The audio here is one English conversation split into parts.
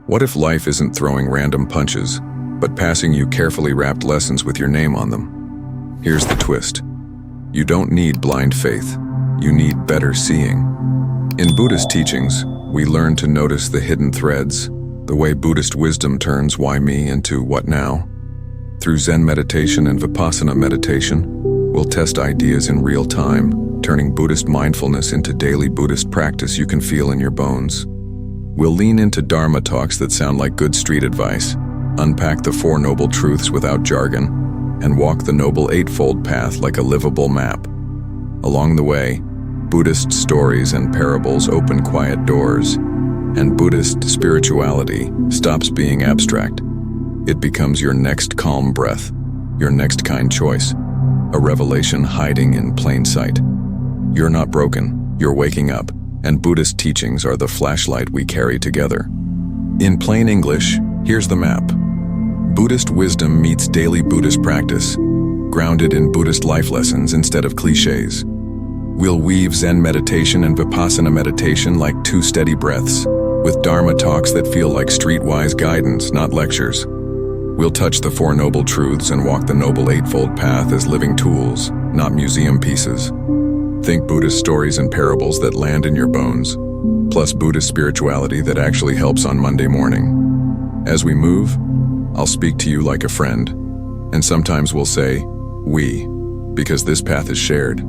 What if life isn't throwing random punches, but passing you carefully wrapped lessons with your name on them? Here's the twist. You don't need blind faith. You need better seeing. In Buddhist teachings, we learn to notice the hidden threads, the way Buddhist wisdom turns why me into what now. Through Zen meditation and Vipassana meditation, we'll test ideas in real time, turning Buddhist mindfulness into daily Buddhist practice you can feel in your bones. We'll lean into Dharma talks that sound like good street advice, unpack the Four Noble Truths without jargon, and walk the Noble Eightfold Path like a livable map. Along the way, Buddhist stories and parables open quiet doors, and Buddhist spirituality stops being abstract. It becomes your next calm breath, your next kind choice, a revelation hiding in plain sight. You're not broken, you're waking up, and Buddhist teachings are the flashlight we carry together. In plain English, here's the map. Buddhist wisdom meets daily Buddhist practice, grounded in Buddhist life lessons instead of cliches. We'll weave Zen meditation and Vipassana meditation like two steady breaths, with Dharma talks that feel like streetwise guidance, not lectures. We'll touch the Four Noble Truths and walk the Noble Eightfold Path as living tools, not museum pieces. Think Buddhist stories and parables that land in your bones, plus Buddhist spirituality that actually helps on Monday morning. As we move, I'll speak to you like a friend, and sometimes we'll say, we, because this path is shared.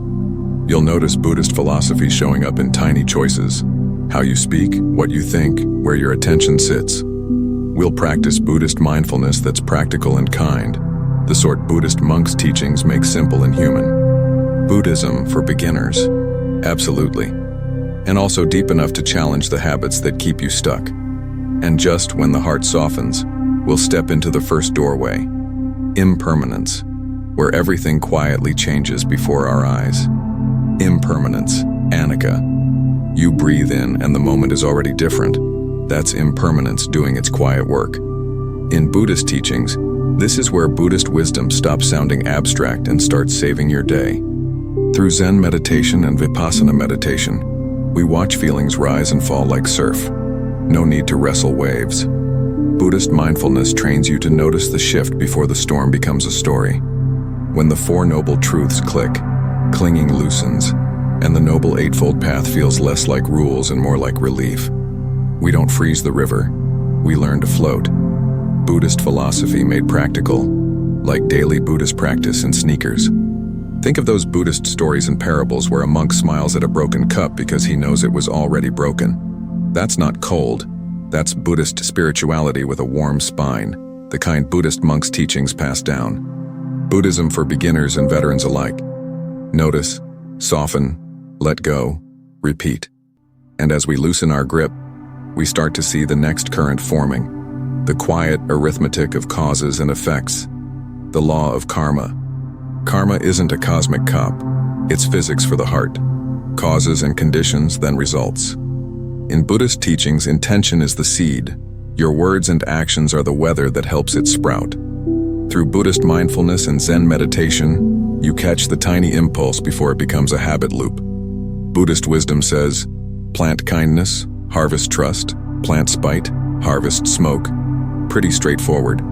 You'll notice Buddhist philosophy showing up in tiny choices, how you speak, what you think, where your attention sits. We'll practice Buddhist mindfulness that's practical and kind, the sort Buddhist monks' teachings make simple and human. Buddhism for beginners, absolutely, and also deep enough to challenge the habits that keep you stuck. And just when the heart softens, we'll step into the first doorway, impermanence, where everything quietly changes before our eyes. Impermanence, Anicca. You breathe in and the moment is already different. That's impermanence doing its quiet work. In Buddhist teachings, this is where Buddhist wisdom stops sounding abstract and starts saving your day. Through Zen meditation and Vipassana meditation, we watch feelings rise and fall like surf. No need to wrestle waves. Buddhist mindfulness trains you to notice the shift before the storm becomes a story. When the Four Noble Truths click, clinging loosens, and the Noble Eightfold Path feels less like rules and more like relief. We don't freeze the river, we learn to float. Buddhist philosophy made practical, like daily Buddhist practice in sneakers. Think of those Buddhist stories and parables where a monk smiles at a broken cup because he knows it was already broken. That's not cold, that's Buddhist spirituality with a warm spine, the kind Buddhist monks' teachings pass down. Buddhism for beginners and veterans alike. Notice, soften, let go, repeat. And as we loosen our grip, we start to see the next current forming, the quiet arithmetic of causes and effects, the law of karma. Karma isn't a cosmic cop, it's physics for the heart. Causes and conditions, then results. In Buddhist teachings, intention is the seed. Your words and actions are the weather that helps it sprout. Through Buddhist mindfulness and Zen meditation, you catch the tiny impulse before it becomes a habit loop. Buddhist wisdom says, plant kindness, harvest trust, plant spite, harvest smoke. Pretty straightforward.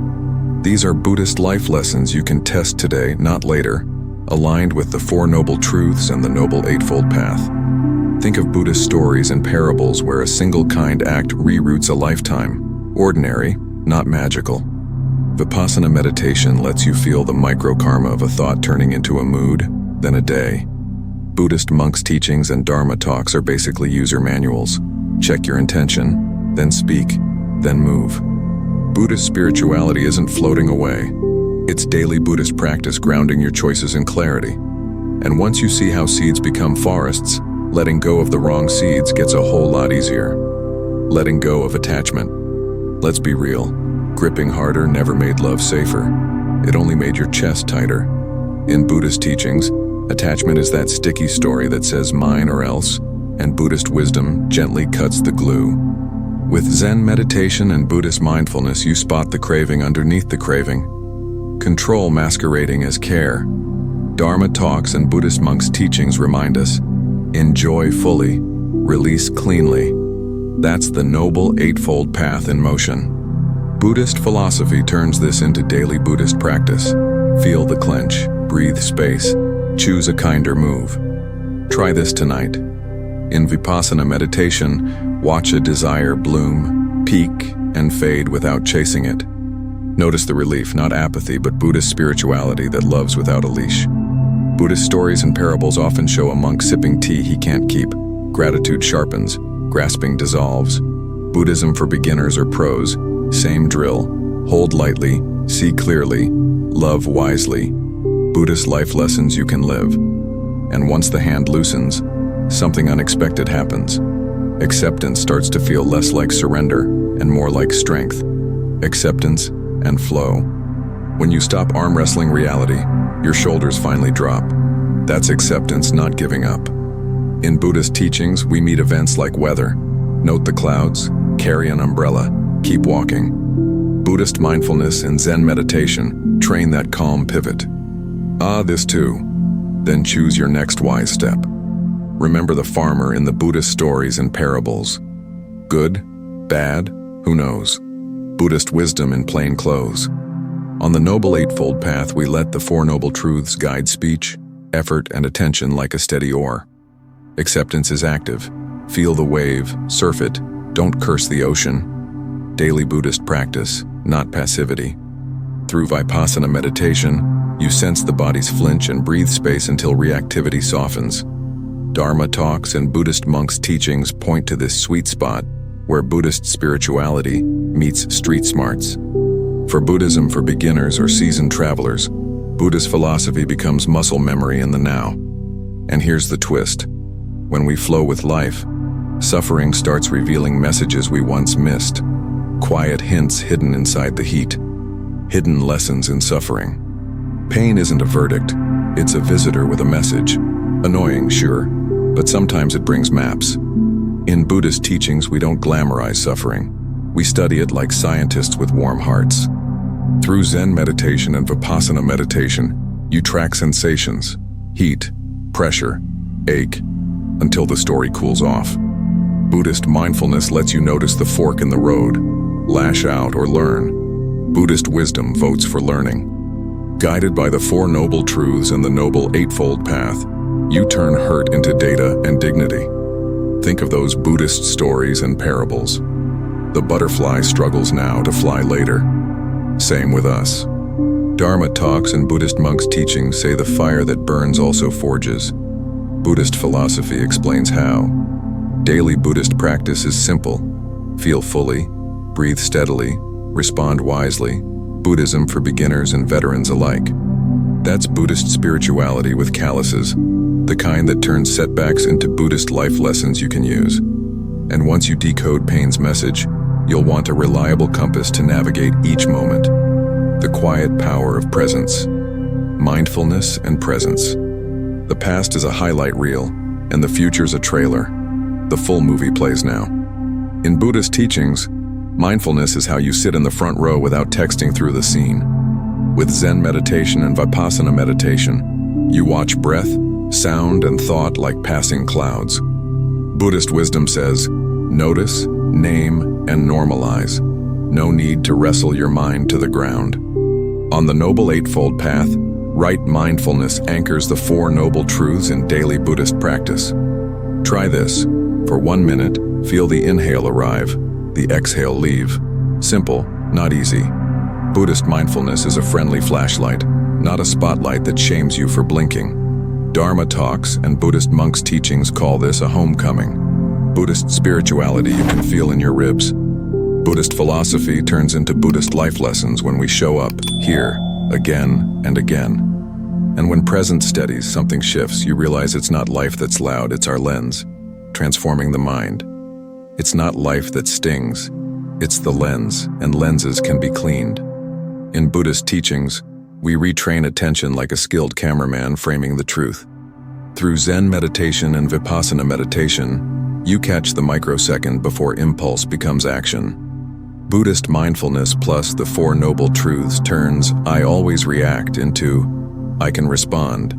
These are Buddhist life lessons you can test today, not later, aligned with the Four Noble Truths and the Noble Eightfold Path. Think of Buddhist stories and parables where a single kind act reroutes a lifetime, ordinary, not magical. Vipassana meditation lets you feel the micro-karma of a thought turning into a mood, then a day. Buddhist monks' teachings and Dharma talks are basically user manuals. Check your intention, then speak, then move. Buddhist spirituality isn't floating away. It's daily Buddhist practice grounding your choices in clarity. And once you see how seeds become forests, letting go of the wrong seeds gets a whole lot easier. Letting go of attachment. Let's be real. Gripping harder never made love safer. It only made your chest tighter. In Buddhist teachings, attachment is that sticky story that says mine or else, and Buddhist wisdom gently cuts the glue. With Zen meditation and Buddhist mindfulness, you spot the craving underneath the craving. Control masquerading as care. Dharma talks and Buddhist monks' teachings remind us, enjoy fully, release cleanly. That's the Noble Eightfold Path in motion. Buddhist philosophy turns this into daily Buddhist practice. Feel the clench, breathe space, choose a kinder move. Try this tonight. In Vipassana meditation, watch a desire bloom, peak, and fade without chasing it. Notice the relief, not apathy, but Buddhist spirituality that loves without a leash. Buddhist stories and parables often show a monk sipping tea he can't keep. Gratitude sharpens, grasping dissolves. Buddhism for beginners or pros, same drill. Hold lightly, see clearly, love wisely. Buddhist life lessons you can live. And once the hand loosens, something unexpected happens. Acceptance starts to feel less like surrender and more like strength. Acceptance and flow. When you stop arm wrestling reality, your shoulders finally drop. That's acceptance, not giving up. In Buddhist teachings, we meet events like weather. Note the clouds, carry an umbrella, keep walking. Buddhist mindfulness and Zen meditation train that calm pivot. This too. Then choose your next wise step. Remember the farmer in the Buddhist stories and parables. Good, bad, who knows? Buddhist wisdom in plain clothes. On the Noble Eightfold Path, we let the Four Noble Truths guide speech, effort, and attention like a steady oar. Acceptance is active. Feel the wave, surf it, don't curse the ocean. Daily Buddhist practice, not passivity. Through Vipassana meditation, you sense the body's flinch and breathe space until reactivity softens. Dharma talks and Buddhist monks' teachings point to this sweet spot where Buddhist spirituality meets street smarts. For Buddhism for beginners or seasoned travelers, Buddhist philosophy becomes muscle memory in the now. And here's the twist. When we flow with life, suffering starts revealing messages we once missed. Quiet hints hidden inside the heat. Hidden lessons in suffering. Pain isn't a verdict, it's a visitor with a message. Annoying, sure, but sometimes it brings maps. In Buddhist teachings, we don't glamorize suffering. We study it like scientists with warm hearts. Through Zen meditation and Vipassana meditation, you track sensations, heat, pressure, ache, until the story cools off. Buddhist mindfulness lets you notice the fork in the road, lash out or learn. Buddhist wisdom votes for learning. Guided by the Four Noble Truths and the Noble Eightfold Path, you turn hurt into data and dignity. Think of those Buddhist stories and parables. The butterfly struggles now to fly later. Same with us. Dharma talks and Buddhist monks' teachings say the fire that burns also forges. Buddhist philosophy explains how. Daily Buddhist practice is simple. Feel fully, breathe steadily, respond wisely. Buddhism for beginners and veterans alike. That's Buddhist spirituality with calluses, the kind that turns setbacks into Buddhist life lessons you can use. And once you decode pain's message, you'll want a reliable compass to navigate each moment. The quiet power of presence. Mindfulness and presence. The past is a highlight reel, and the future's a trailer. The full movie plays now. In Buddhist teachings, mindfulness is how you sit in the front row without texting through the scene. With Zen meditation and Vipassana meditation, you watch breath, sound, and thought like passing clouds. Buddhist wisdom says, notice, name, and normalize. No need to wrestle your mind to the ground. On the Noble Eightfold Path, right mindfulness anchors the Four Noble Truths in daily Buddhist practice. Try this. For 1 minute, feel the inhale arrive, the exhale leave. Simple, not easy. Buddhist mindfulness is a friendly flashlight, not a spotlight that shames you for blinking. Dharma talks and Buddhist monks' teachings call this a homecoming. Buddhist spirituality you can feel in your ribs. Buddhist philosophy turns into Buddhist life lessons when we show up, here, again and again. And when presence steadies, something shifts. You realize it's not life that's loud, it's our lens, transforming the mind. It's not life that stings, it's the lens, and lenses can be cleaned. In Buddhist teachings, we retrain attention like a skilled cameraman framing the truth. Through Zen meditation and Vipassana meditation, you catch the microsecond before impulse becomes action. Buddhist mindfulness plus the Four Noble Truths turns I always react into I can respond.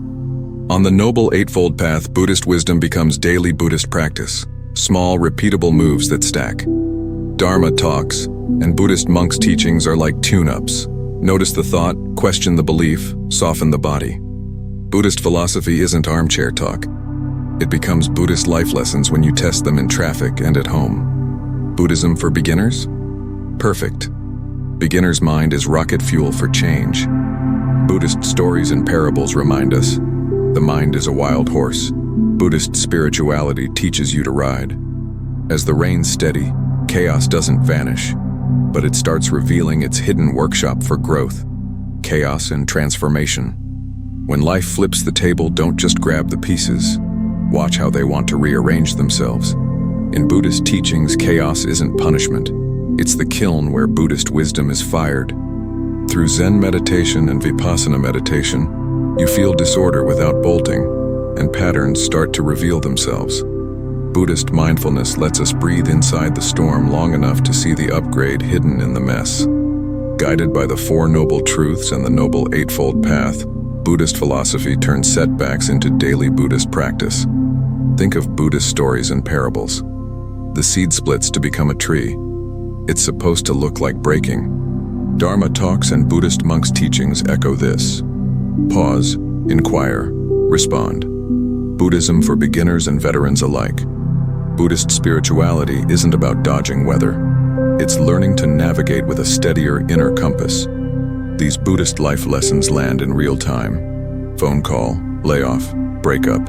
On the Noble Eightfold Path, Buddhist wisdom becomes daily Buddhist practice. small, repeatable moves that stack. Dharma talks and Buddhist monks' teachings are like tune-ups. Notice the thought, question the belief, soften the body. Buddhist philosophy isn't armchair talk. It becomes Buddhist life lessons when you test them in traffic and at home. Buddhism for beginners? Perfect. Beginner's mind is rocket fuel for change. Buddhist stories and parables remind us the mind is a wild horse. Buddhist spirituality teaches you to ride. As the reins steady, chaos doesn't vanish, but it starts revealing its hidden workshop for growth, chaos and transformation. When life flips the table, don't just grab the pieces. Watch how they want to rearrange themselves. In Buddhist teachings, chaos isn't punishment. It's the kiln where Buddhist wisdom is fired. Through Zen meditation and Vipassana meditation, you feel disorder without bolting, and patterns start to reveal themselves. Buddhist mindfulness lets us breathe inside the storm long enough to see the upgrade hidden in the mess. Guided by the Four Noble Truths and the Noble Eightfold Path, Buddhist philosophy turns setbacks into daily Buddhist practice. Think of Buddhist stories and parables. The seed splits to become a tree. It's supposed to look like breaking. Dharma talks and Buddhist monks' teachings echo this. Pause, inquire, respond. Buddhism for beginners and veterans alike. Buddhist spirituality isn't about dodging weather. It's learning to navigate with a steadier inner compass. These Buddhist life lessons land in real time. Phone call, layoff, breakup.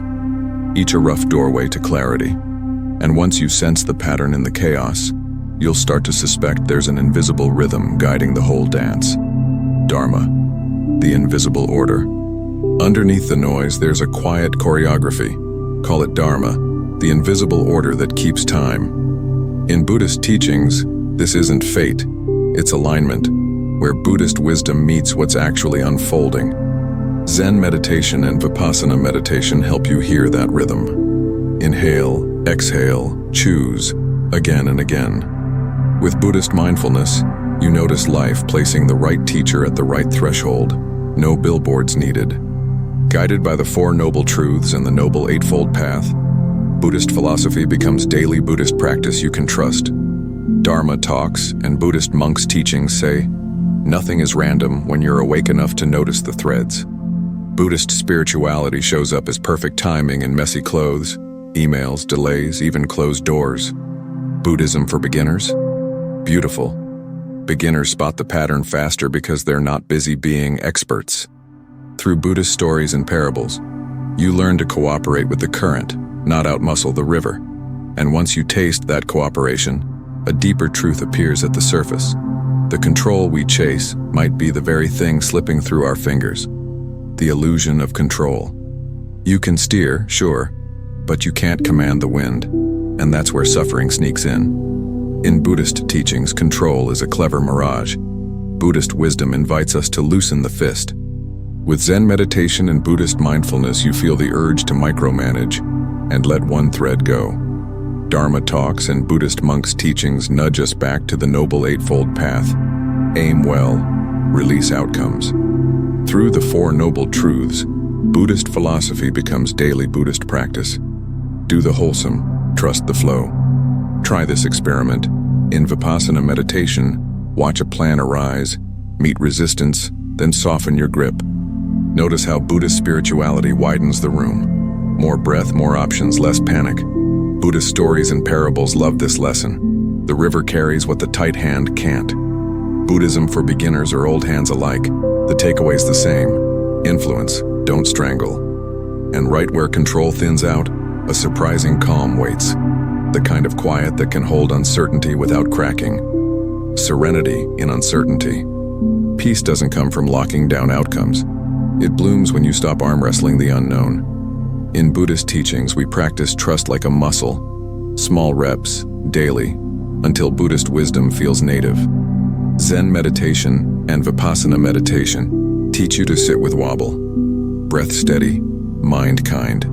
Each a rough doorway to clarity. And once you sense the pattern in the chaos, you'll start to suspect there's an invisible rhythm guiding the whole dance. Dharma, the invisible order. Underneath the noise, there's a quiet choreography. Call it Dharma, the invisible order that keeps time. In Buddhist teachings, this isn't fate, it's alignment, where Buddhist wisdom meets what's actually unfolding. Zen meditation and Vipassana meditation help you hear that rhythm. Inhale, exhale, choose, again and again. With Buddhist mindfulness, you notice life placing the right teacher at the right threshold. No billboards needed. Guided by the Four Noble Truths and the Noble Eightfold Path, Buddhist philosophy becomes daily Buddhist practice you can trust. Dharma talks and Buddhist monks' teachings say, nothing is random when you're awake enough to notice the threads. Buddhist spirituality shows up as perfect timing in messy clothes, emails, delays, even closed doors. Buddhism for beginners? Beautiful. Beginners spot the pattern faster because they're not busy being experts. Through Buddhist stories and parables, you learn to cooperate with the current, not outmuscle the river. And once you taste that cooperation, a deeper truth appears at the surface. The control we chase might be the very thing slipping through our fingers. The illusion of control. You can steer, sure, but you can't command the wind, and that's where suffering sneaks in. In Buddhist teachings, control is a clever mirage. Buddhist wisdom invites us to loosen the fist. With Zen meditation and Buddhist mindfulness, you feel the urge to micromanage and let one thread go. Dharma talks and Buddhist monks' teachings nudge us back to the Noble Eightfold Path. Aim well, release outcomes. Through the Four Noble Truths, Buddhist philosophy becomes daily Buddhist practice. Do the wholesome, trust the flow. Try this experiment. In Vipassana meditation, watch a plan arise, meet resistance, then soften your grip. Notice how Buddhist spirituality widens the room. More breath, more options, less panic. Buddhist stories and parables love this lesson. The river carries what the tight hand can't. Buddhism for beginners or old hands alike, the takeaway's the same. Influence, don't strangle. And right where control thins out, a surprising calm waits. The kind of quiet that can hold uncertainty without cracking. Serenity in uncertainty. Peace doesn't come from locking down outcomes. It blooms when you stop arm wrestling the unknown. In Buddhist teachings, we practice trust like a muscle. Small reps, daily, until Buddhist wisdom feels native. Zen meditation and Vipassana meditation teach you to sit with wobble. Breath steady, mind kind.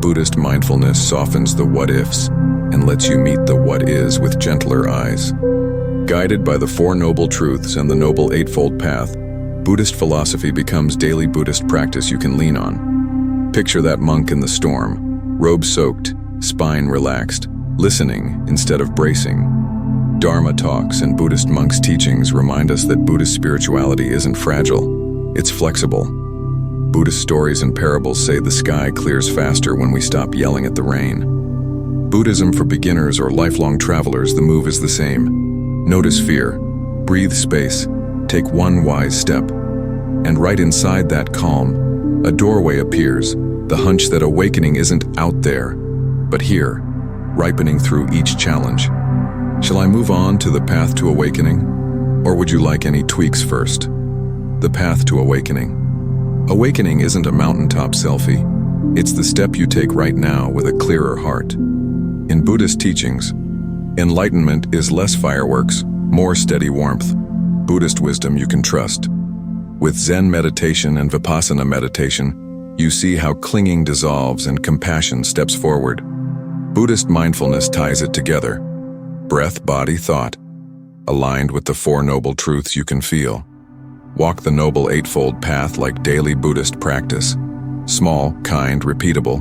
Buddhist mindfulness softens the what-ifs and lets you meet the what-is with gentler eyes. Guided by the Four Noble Truths and the Noble Eightfold Path, Buddhist philosophy becomes daily Buddhist practice you can lean on. Picture that monk in the storm, robe soaked, spine relaxed, listening instead of bracing. Dharma talks and Buddhist monks' teachings remind us that Buddhist spirituality isn't fragile, it's flexible. Buddhist stories and parables say the sky clears faster when we stop yelling at the rain. Buddhism for beginners or lifelong travelers, the move is the same. Notice fear, breathe space, take one wise step. And right inside that calm, a doorway appears, the hunch that awakening isn't out there, but here, ripening through each challenge. Shall I move on to the path to awakening? Or would you like any tweaks first? The path to awakening. Awakening isn't a mountaintop selfie. It's the step you take right now with a clearer heart. In Buddhist teachings, enlightenment is less fireworks, more steady warmth. Buddhist wisdom you can trust. With Zen meditation and Vipassana meditation, you see how clinging dissolves and compassion steps forward. Buddhist mindfulness ties it together. Breath, body, thought, aligned with the Four Noble Truths you can feel. Walk the Noble Eightfold Path like daily Buddhist practice. Small, kind, repeatable.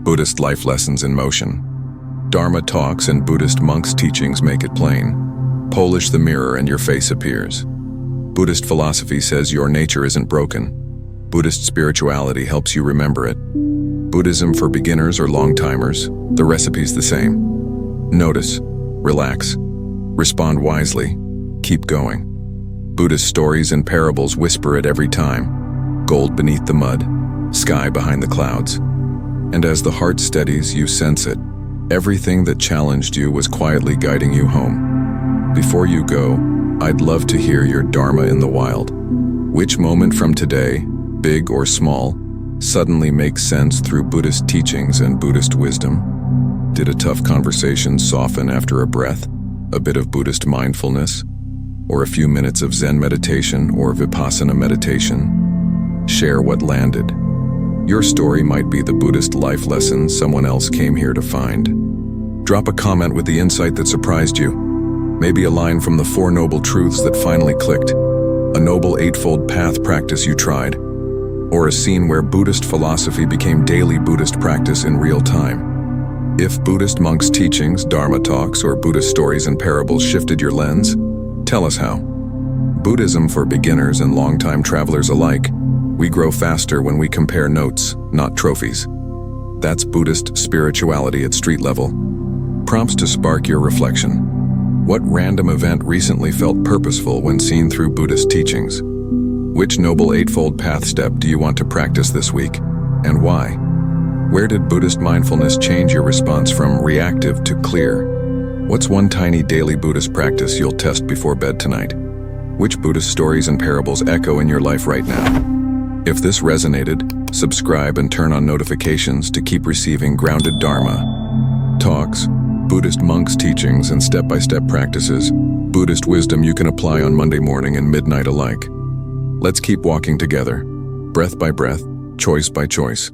Buddhist life lessons in motion. Dharma talks and Buddhist monks' teachings make it plain. Polish the mirror and your face appears. Buddhist philosophy says your nature isn't broken. Buddhist spirituality helps you remember it. Buddhism for beginners or long-timers, the recipe's the same. Notice. Relax. Respond wisely. Keep going. Buddhist stories and parables whisper it every time. Gold beneath the mud, sky behind the clouds. And as the heart steadies, you sense it. Everything that challenged you was quietly guiding you home. Before you go, I'd love to hear your Dharma in the wild. Which moment from today, big or small, suddenly makes sense through Buddhist teachings and Buddhist wisdom? Did a tough conversation soften after a breath, a bit of Buddhist mindfulness, or a few minutes of Zen meditation or Vipassana meditation? Share what landed. Your story might be the Buddhist life lesson someone else came here to find. Drop a comment with the insight that surprised you. Maybe a line from the Four Noble Truths that finally clicked, a Noble Eightfold Path practice you tried, or a scene where Buddhist philosophy became daily Buddhist practice in real time. If Buddhist monks' teachings, Dharma talks, or Buddhist stories and parables shifted your lens, tell us how. Buddhism for beginners and long-time travelers alike, we grow faster when we compare notes, not trophies. That's Buddhist spirituality at street level. Prompts to spark your reflection. What random event recently felt purposeful when seen through Buddhist teachings? Which Noble Eightfold Path step do you want to practice this week, and why? Where did Buddhist mindfulness change your response from reactive to clear? What's one tiny daily Buddhist practice you'll test before bed tonight? Which Buddhist stories and parables echo in your life right now? If this resonated, subscribe and turn on notifications to keep receiving grounded Dharma talks, Buddhist monks' teachings and step-by-step practices, Buddhist wisdom you can apply on Monday morning and midnight alike. Let's keep walking together, breath by breath, choice by choice.